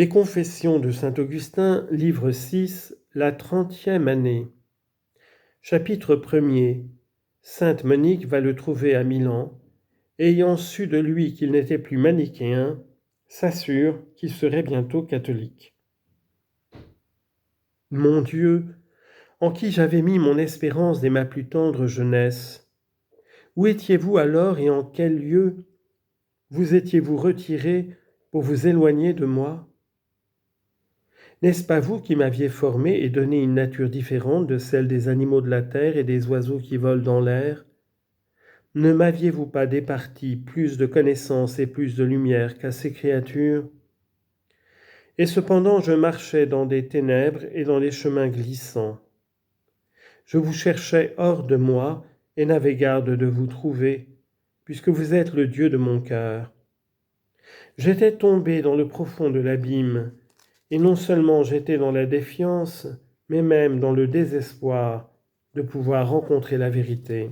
Les Confessions de saint Augustin, livre 6, la 30e année. Chapitre 1er. Sainte Monique va le trouver à Milan, et ayant su de lui qu'il n'était plus manichéen, s'assure qu'il serait bientôt catholique. Mon Dieu, en qui j'avais mis mon espérance dès ma plus tendre jeunesse, où étiez-vous alors et en quel lieu vous étiez-vous retiré pour vous éloigner de moi ? N'est-ce pas vous qui m'aviez formé et donné une nature différente de celle des animaux de la terre et des oiseaux qui volent dans l'air ? Ne m'aviez-vous pas départi plus de connaissance et plus de lumière qu'à ces créatures ? Et cependant je marchais dans des ténèbres et dans des chemins glissants. Je vous cherchais hors de moi et n'avais garde de vous trouver, puisque vous êtes le Dieu de mon cœur. J'étais tombé dans le profond de l'abîme, et non seulement j'étais dans la défiance, mais même dans le désespoir de pouvoir rencontrer la vérité.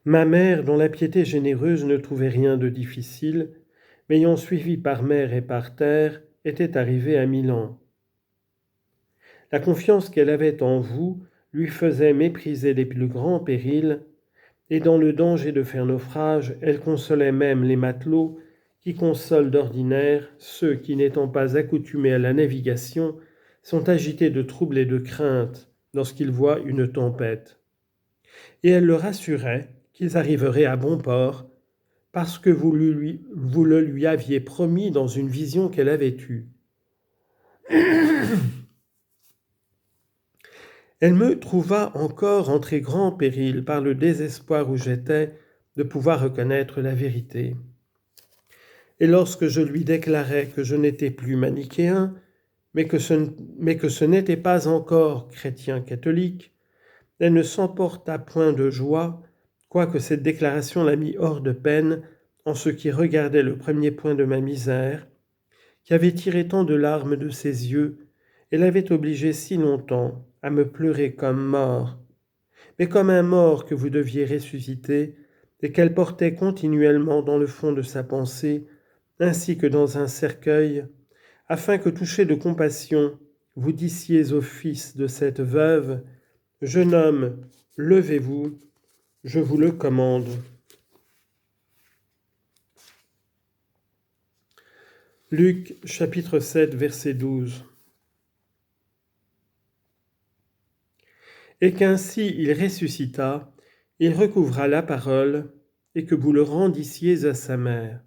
Ma mère, dont la piété généreuse ne trouvait rien de difficile, m'ayant suivi par mer et par terre, était arrivée à Milan. La confiance qu'elle avait en vous lui faisait mépriser les plus grands périls, et dans le danger de faire naufrage, elle consolait même les matelots qui consolent d'ordinaire ceux qui, n'étant pas accoutumés à la navigation, sont agités de trouble et de crainte lorsqu'ils voient une tempête. Et elle leur assurait qu'ils arriveraient à bon port, parce que vous le lui aviez promis dans une vision qu'elle avait eue. Elle me trouva encore en très grand péril par le désespoir où j'étais de pouvoir reconnaître la vérité. Et lorsque je lui déclarai que je n'étais plus manichéen, mais que ce n'était pas encore chrétien catholique, elle ne s'emporta point de joie, quoique cette déclaration la mit hors de peine en ce qui regardait le premier point de ma misère, qui avait tiré tant de larmes de ses yeux et l'avait obligé si longtemps à me pleurer comme mort, mais comme un mort que vous deviez ressusciter et qu'elle portait continuellement dans le fond de sa pensée, ainsi que dans un cercueil, afin que, touché de compassion, vous disiez au fils de cette veuve : « Jeune homme, levez-vous, je vous le commande. » Luc, chapitre 7, verset 12. Et qu'ainsi il ressuscita, il recouvra la parole, et que vous le rendissiez à sa mère.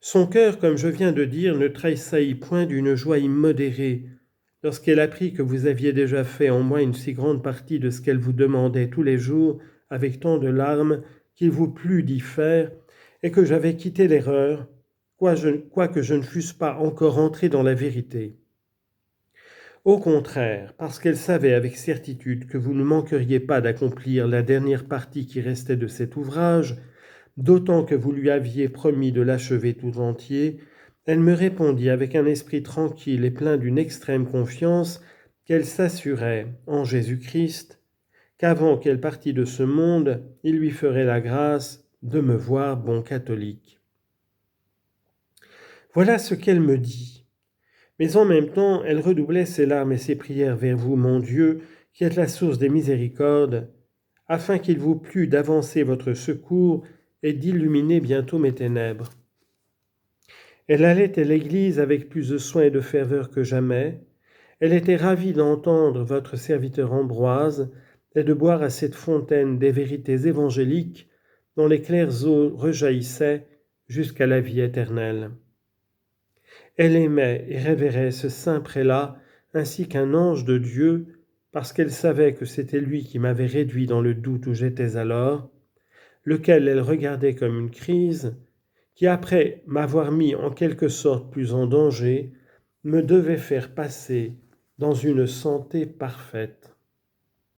Son cœur, comme je viens de dire, ne tressaillit point d'une joie immodérée, lorsqu'elle apprit que vous aviez déjà fait en moi une si grande partie de ce qu'elle vous demandait tous les jours, avec tant de larmes, qu'il vous plut d'y faire, et que j'avais quitté l'erreur, quoique je ne fusse pas encore entré dans la vérité. Au contraire, parce qu'elle savait avec certitude que vous ne manqueriez pas d'accomplir la dernière partie qui restait de cet ouvrage, d'autant que vous lui aviez promis de l'achever tout entier, elle me répondit avec un esprit tranquille et plein d'une extrême confiance qu'elle s'assurait, en Jésus-Christ, qu'avant qu'elle partît de ce monde, il lui ferait la grâce de me voir bon catholique. Voilà ce qu'elle me dit. Mais en même temps, elle redoublait ses larmes et ses prières vers vous, mon Dieu, qui êtes la source des miséricordes, afin qu'il vous plût d'avancer votre secours et d'illuminer bientôt mes ténèbres. Elle allait à l'église avec plus de soin et de ferveur que jamais. Elle était ravie d'entendre votre serviteur Ambroise et de boire à cette fontaine des vérités évangéliques dont les claires eaux rejaillissaient jusqu'à la vie éternelle. Elle aimait et révérait ce saint prélat ainsi qu'un ange de Dieu, parce qu'elle savait que c'était lui qui m'avait réduit dans le doute où j'étais alors, lequel elle regardait comme une crise, qui après m'avoir mis en quelque sorte plus en danger, me devait faire passer dans une santé parfaite.